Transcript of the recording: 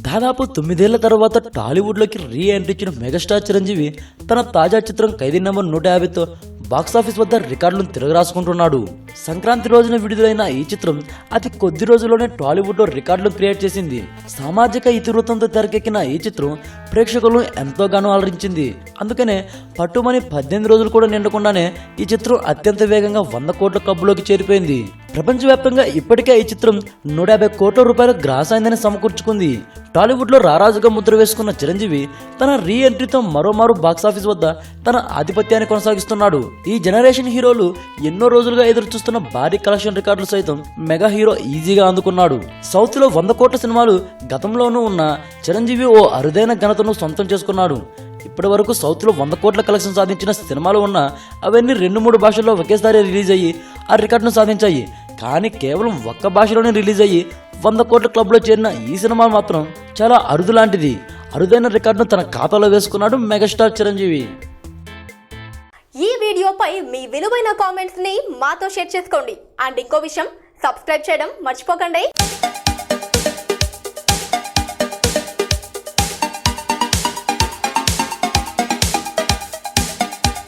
దాదాపు 9 ఏళ్ల తర్వాత టాలీవుడ్లోకి రీ ఎంట్రీ ఇచ్చిన మెగాస్టార్ చిరంజీవి తన తాజా చిత్రం ఖైదీ నెంబర్ 150తో బాక్సాఫీస్ వద్ద రికార్డులను తిరగరాసుకుంటున్నాడు. సంక్రాంతి రోజున విడుదలైన ఈ చిత్రం అతి కొద్ది రోజుల్లోనే టాలీవుడ్లో రికార్డులు క్రియేట్ చేసింది. సామాజిక ఇతివృత్తంతో తెరకెక్కిన ఈ చిత్రం ప్రేక్షకులను ఎంతోగానో అలరించింది. అందుకనే పట్టుమని 18 రోజులు కూడా నిండకుండానే ఈ చిత్రం అత్యంత వేగంగా 100 కోట్ల క్లబ్లోకి చేరిపోయింది. ప్రపంచవ్యాప్తంగా ఇప్పటికే ఈ చిత్రం 150 కోట్ల రూపాయల గ్రాస్ అయిందని సమకూర్చుకుంది. టాలీవుడ్లో రారాజుగా ముద్ర వేసుకున్న చిరంజీవి తన రీ ఎంట్రీతో మరోమారు బాక్సాఫీస్ వద్ద తన ఆధిపత్యాన్ని కొనసాగిస్తున్నాడు. ఈ జనరేషన్ హీరోలు ఎన్నో రోజులుగా ఎదురు చూస్తున్న భారీ కలెక్షన్ రికార్డులు సైతం మెగా హీరో ఈజీగా అందుకున్నాడు. సౌత్ లో 100 కోట్ల సినిమాలు గతంలోనూ ఉన్న చిరంజీవి ఓ అరుదైన ఘనతను సొంతం చేసుకున్నాడు. ఇప్పటి వరకు సౌత్ లో 100 కోట్ల కలెక్షన్ సాధించిన సినిమాలు ఉన్నా అవన్నీ 2-3 భాషల్లో ఒకేసారి రిలీజ్ అయ్యి ఆ రికార్డును సాధించాయి. కానీ కేవలం ఒక్క భాషలోనే రిలీజ్ అయ్యి 100 కోట్ల క్లబ్లో చేరిన ఈ సినిమా మాత్రం చాలా అరుదు లాంటిది. అరుదైన రికార్డును తన ఖాతాలో వేసుకున్నాడు మెగాస్టార్ చిరంజీవి. ఈ వీడియోపై మీ విలువైన కామెంట్స్ ని మాతో షేర్ చేసుకోండి. అండ్ ఇంకో విషయం, సబ్స్క్రైబ్ చేయడం మర్చిపోకండి.